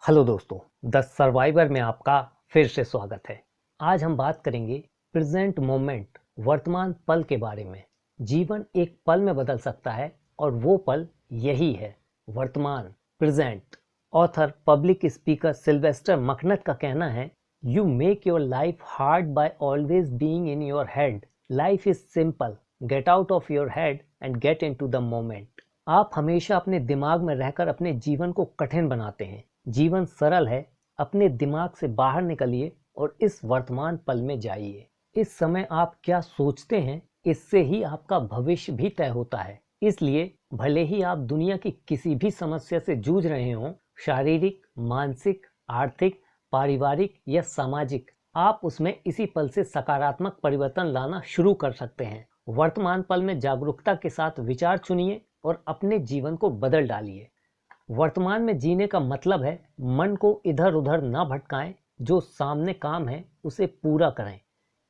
Hello दोस्तों, the survivor में आपका फिर से स्वागत है। आज हम बात करेंगे प्रेजेंट मोमेंट, वर्तमान पल के बारे में। जीवन एक पल में बदल सकता है और वो पल यही है, वर्तमान, present. Author public speaker Sylvester McNutt का कहना है, you make your life hard by always being in your head. Life is simple, get out of your head and get into the moment. आप हमेशा अपने दिमाग में रहकर अपने जीवन को कठिन बनाते हैं। जीवन सरल है, अपने दिमाग से बाहर निकलिए और इस वर्तमान पल में जाइए। इस समय आप क्या सोचते हैं, इससे ही आपका भविष्य भी तय होता है। इसलिए भले ही आप दुनिया की किसी भी समस्या से जूझ रहे हों, शारीरिक, मानसिक, आर्थिक, पारिवारिक या सामाजिक, आप उसमें इसी पल से सकारात्मक परिवर्तन लाना शुरू कर सकते हैं। वर्तमान पल में जागरूकता के साथ विचार चुनिए और अपने जीवन को बदल डालिए। वर्तमान में जीने का मतलब है मन को इधर उधर ना भटकाएं, जो सामने काम है उसे पूरा करें।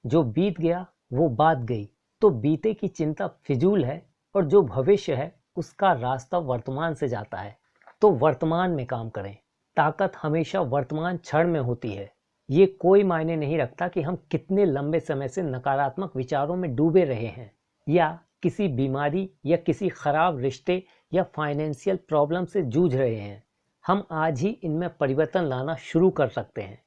जो बीत गया वो बात गई, तो बीते की चिंता फिजूल है, और जो भविष्य है उसका रास्ता वर्तमान से जाता है। तो वर्तमान में काम करें। ताकत हमेशा वर्तमान क्षण में होती है। ये कोई मायने नहीं रखता कि हम कितने लंबे समय से नकारात्मक विचारों में डूबे रहे हैं, या किसी बीमारी या किसी खराब रिश्ते या फाइनेंशियल प्रॉब्लम से जूझ रहे हैं। हम आज ही इनमें परिवर्तन लाना शुरू कर सकते हैं।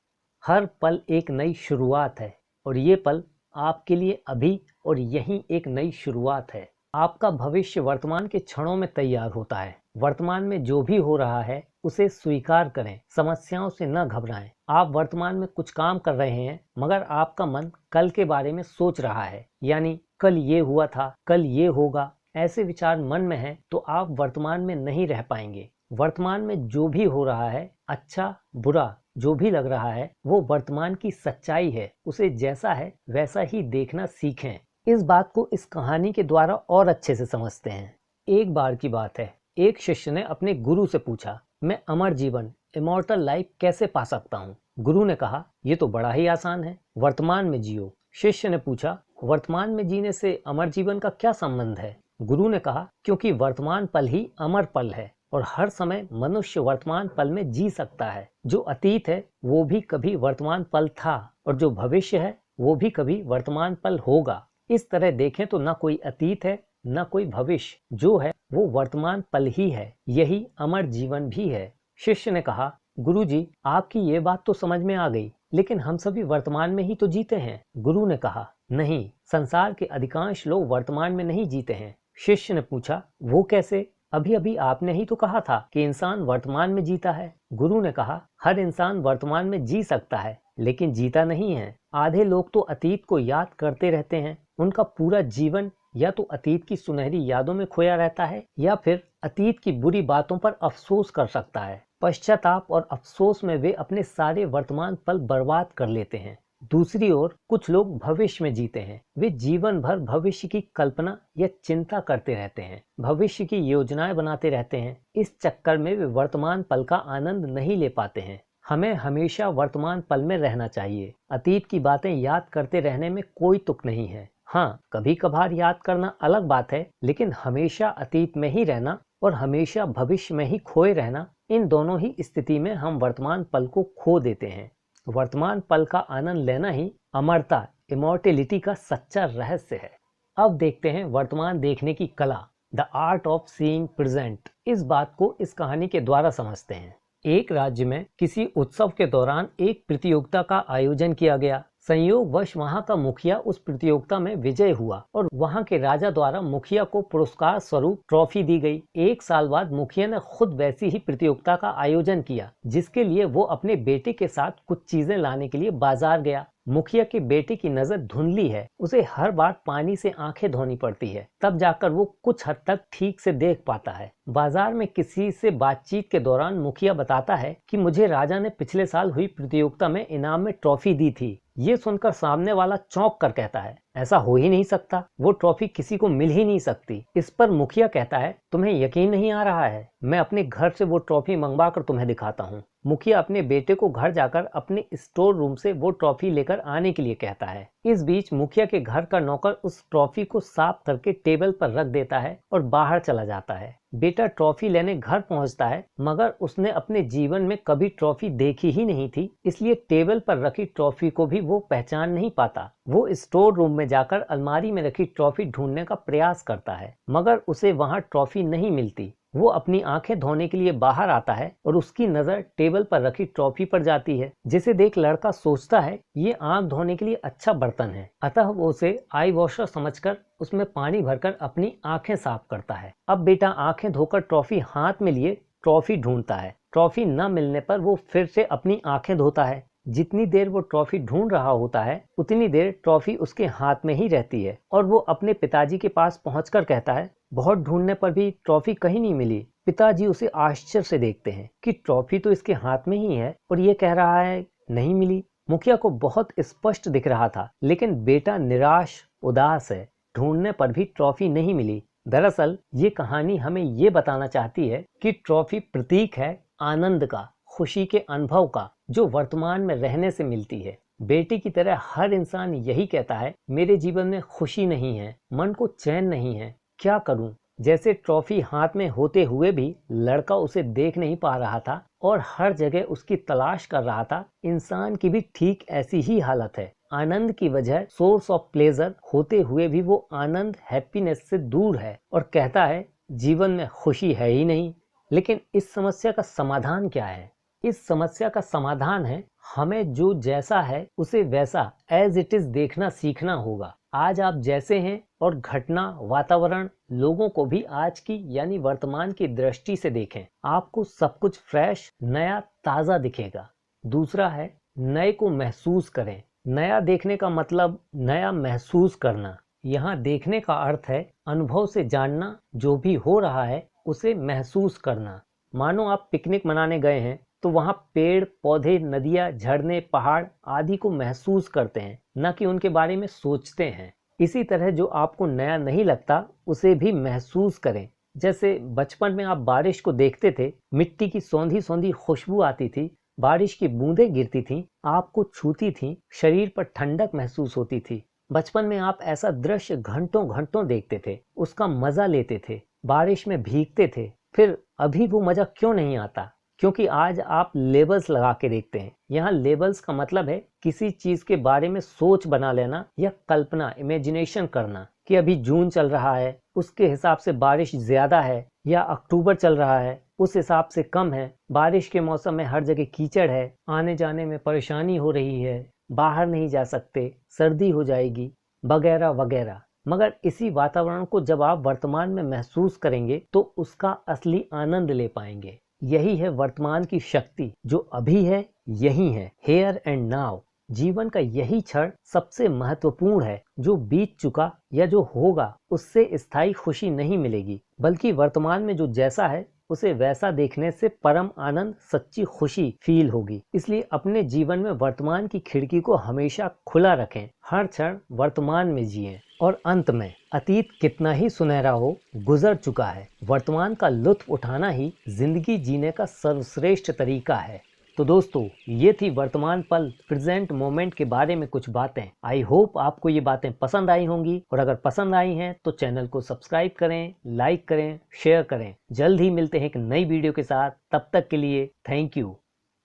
हर पल एक नई शुरुआत है, और ये पल आपके लिए अभी और यहीं एक नई शुरुआत है। आपका भविष्य वर्तमान के क्षणों में तैयार होता है। वर्तमान में जो भी हो रहा है उसे स्वीकार करें, समस्याओं से न घबराएं। आप वर्तमान में कुछ काम कर रहे हैं, मगर आपका मन कल के बारे में सोच रहा है, यानी कल ये हुआ था, कल ये होगा। ऐसे विचार मन में हैं तो आप वर्तमान में नहीं रह पाएंगे। वर्तमान में जो भी हो रहा है, अच्छा बुरा जो भी लग रहा है, वो वर्तमान की सच्चाई है। उसे जैसा है वैसा ही देखना सीखें। इस बात को इस कहानी के द्वारा और अच्छे से समझते हैं। एक बार की बात है, एक शिष्य ने अपने गुरु से पूछा, मैं अमर जीवन, इमॉर्टल लाइफ कैसे पा सकता हूँ? गुरु ने कहा, ये तो बड़ा ही आसान है, वर्तमान में जियो। शिष्य ने पूछा, वर्तमान में जीने से अमर जीवन का क्या संबंध है? गुरु ने कहा, क्योंकि वर्तमान पल ही अमर पल है, और हर समय मनुष्य वर्तमान पल में जी सकता है। जो अतीत है वो भी कभी वर्तमान पल था, और जो भविष्य है वो भी कभी वर्तमान पल होगा। इस तरह देखें तो ना कोई अतीत है, ना कोई भविष्य। जो है वो वर्तमान पल ही है। यही अमर जीवन भी है। शिष्य ने कहा, गुरुजी, आपकी ये बात तो समझ में आ गई, लेकिन हम सभी वर्तमान में ही तो जीते हैं। गुरु ने कहा, नहीं, संसार के अधिकांश लोग वर्तमान में नहीं जीते हैं। शिष्य ने पूछा, वो कैसे? अभी अभी आपने ही तो कहा था कि इंसान वर्तमान में जीता है। गुरु ने कहा, हर इंसान वर्तमान में जी सकता है, लेकिन जीता नहीं है। आधे लोग तो अतीत को याद करते रहते हैं। उनका पूरा जीवन या तो अतीत की सुनहरी यादों में खोया रहता है, या फिर अतीत की बुरी बातों पर अफसोस कर सकता है। पश्चाताप और अफसोस में वे अपने सारे वर्तमान पल बर्बाद कर लेते हैं। दूसरी ओर कुछ लोग भविष्य में जीते हैं। वे जीवन भर भविष्य की कल्पना या चिंता करते रहते हैं, भविष्य की योजनाएं बनाते रहते हैं। इस चक्कर में वे वर्तमान पल का आनंद नहीं ले पाते हैं। हमें हमेशा वर्तमान पल में रहना चाहिए। अतीत की बातें याद करते रहने में कोई तुक नहीं है। हाँ, कभी कभार याद करना अलग बात है, लेकिन हमेशा अतीत में ही रहना और हमेशा भविष्य में ही खोए रहना, इन दोनों ही स्थिति में हम वर्तमान पल को खो देते हैं। वर्तमान पल का आनंद लेना ही अमरता, इमॉर्टेलिटी का सच्चा रहस्य है। अब देखते हैं वर्तमान देखने की कला, the art of seeing present. इस बात को इस कहानी के द्वारा समझते हैं। एक राज्य में किसी उत्सव के दौरान एक प्रतियोगिता का आयोजन किया गया। संयोगवश वहां का मुखिया उस प्रतियोगिता में विजय हुआ, और वहां के राजा द्वारा मुखिया को पुरस्कार स्वरूप ट्रॉफी दी गई। एक साल बाद मुखिया ने खुद वैसी ही प्रतियोगिता का आयोजन किया, जिसके लिए वो अपने बेटे के साथ कुछ चीजें लाने के लिए बाजार गया। मुखिया के बेटे की नजर धुंधली है, उसे हर बार पानी से आंखें धोनी पड़ती है, तब जाकर वो कुछ हद तक ठीक से देख पाता है। बाजार में किसी से बातचीत के दौरान मुखिया बताता है कि मुझे राजा ने पिछले साल हुई प्रतियोगिता में इनाम में ट्रॉफी दी थी। ये सुनकर सामने वाला चौंक कर कहता है, ऐसा हो ही नहीं सकता, वो ट्रॉफी किसी को मिल ही नहीं सकती। इस पर मुखिया कहता है, तुम्हें यकीन नहीं आ रहा है? मैं अपने घर से वो ट्रॉफी मंगवा कर तुम्हें दिखाता हूँ। मुखिया अपने बेटे को घर जाकर अपने स्टोर रूम से वो ट्रॉफी लेकर आने के लिए कहता है। इस बीच मुखिया के घर का नौकर उस ट्रॉफी को साफ करके टेबल पर रख देता है और बाहर चला जाता है। बेटा ट्रॉफी लेने घर पहुंचता है, मगर उसने अपने जीवन में कभी ट्रॉफी देखी ही नहीं थी, इसलिए टेबल पर रखी ट्रॉफी को भी वो पहचान नहीं पाता। वो स्टोर रूम में जाकर अलमारी में रखी ट्रॉफी ढूंढने का प्रयास करता है, मगर उसे वहां ट्रॉफी नहीं मिलती। वो अपनी आंखें धोने के लिए बाहर आता है और उसकी नजर टेबल पर रखी ट्रॉफी पर जाती है, जिसे देख लड़का सोचता है ये आंख धोने के लिए अच्छा बर्तन है। अतः वो उसे आई वॉशर समझकर उसमें पानी भरकर अपनी आंखें साफ करता है। अब बेटा आंखें धोकर ट्रॉफी हाथ में लिए ट्रॉफी ढूंढता है। ट्रॉफी न मिलने पर वो फिर से अपनी आंखें धोता है। जितनी देर वो ट्रॉफी ढूंढ रहा होता है उतनी देर ट्रॉफी उसके हाथ में ही रहती है और वो अपने पिताजी के पास पहुंचकर कहता है बहुत ढूंढने पर भी ट्रॉफी कहीं नहीं मिली। पिताजी उसे आश्चर्य से देखते हैं कि ट्रॉफी तो इसके हाथ में ही है और ये कह रहा है नहीं मिली। मुखिया को बहुत स्पष्ट दिख रहा था, लेकिन बेटा निराश उदास है। ढूंढने पर भी ट्रॉफी नहीं मिली। दरअसल ये कहानी हमें ये बताना चाहती है कि ट्रॉफी प्रतीक है आनंद का, खुशी के अनुभव का, जो वर्तमान में रहने से मिलती है। बेटे की तरह हर इंसान यही कहता है मेरे जीवन में खुशी नहीं है, मन को चैन नहीं है, क्या करूं। जैसे ट्रॉफी हाथ में होते हुए भी लड़का उसे देख नहीं पा रहा था और हर जगह उसकी तलाश कर रहा था, इंसान की भी ठीक ऐसी ही हालत है। आनंद की वजह सोर्स ऑफ प्लेजर होते हुए भी वो आनंद हैप्पीनेस से दूर है और कहता है जीवन में खुशी है ही नहीं। लेकिन इस समस्या का समाधान क्या है? इस समस्या का समाधान है हमें जो जैसा है उसे वैसा एज इट इज देखना सीखना होगा। आज आप जैसे हैं और घटना, वातावरण, लोगों को भी आज की यानी वर्तमान की दृष्टि से देखें, आपको सब कुछ फ्रेश, नया, ताज़ा दिखेगा। दूसरा है नए को महसूस करें। नया देखने का मतलब नया महसूस करना। यहाँ देखने का अर्थ है अनुभव से जानना, जो भी हो रहा है उसे महसूस करना। मानो आप पिकनिक मनाने गए हैं तो वहाँ पेड़ पौधे, नदियाँ, झरने, पहाड़ आदि को महसूस करते हैं, न कि उनके बारे में सोचते हैं। इसी तरह जो आपको नया नहीं लगता उसे भी महसूस करें। जैसे बचपन में आप बारिश को देखते थे, मिट्टी की सौंधी सौंधी खुशबू आती थी, बारिश की बूंदें गिरती थीं, आपको छूती थीं, शरीर पर ठंडक महसूस होती थी। बचपन में आप ऐसा दृश्य घंटों घंटों देखते थे, उसका मजा लेते थे, बारिश में भीगते थे। फिर अभी वो मजा क्यों नहीं आता? क्योंकि आज आप लेबल्स लगा के देखते हैं। यहाँ लेबल्स का मतलब है किसी चीज के बारे में सोच बना लेना या कल्पना, इमेजिनेशन करना कि अभी जून चल रहा है, उसके हिसाब से बारिश ज्यादा है, या अक्टूबर चल रहा है, उस हिसाब से कम है। बारिश के मौसम में हर जगह कीचड़ है, आने जाने में परेशानी हो रही है, बाहर नहीं जा सकते, सर्दी हो जाएगी, वगैरह वगैरह। मगर इसी वातावरण को जब आप वर्तमान में महसूस करेंगे तो उसका असली आनंद ले पाएंगे। यही है वर्तमान की शक्ति, जो अभी है यही है, हेयर एंड नाउ। जीवन का यही क्षण सबसे महत्वपूर्ण है। जो बीत चुका या जो होगा उससे स्थायी खुशी नहीं मिलेगी, बल्कि वर्तमान में जो जैसा है उसे वैसा देखने से परम आनंद, सच्ची खुशी फील होगी। इसलिए अपने जीवन में वर्तमान की खिड़की को हमेशा खुला रखें, हर क्षण वर्तमान में जिएं। और अंत में अतीत कितना ही सुनहरा हो, गुजर चुका है। वर्तमान का लुत्फ उठाना ही जिंदगी जीने का सर्वश्रेष्ठ तरीका है। तो दोस्तों, ये थी वर्तमान पल, प्रेजेंट मोमेंट के बारे में कुछ बातें। आई होप आपको ये बातें पसंद आई होंगी, और अगर पसंद आई हैं तो चैनल को सब्सक्राइब करें, लाइक करें, शेयर करें। जल्द ही मिलते हैं एक नई वीडियो के साथ। तब तक के लिए थैंक यू।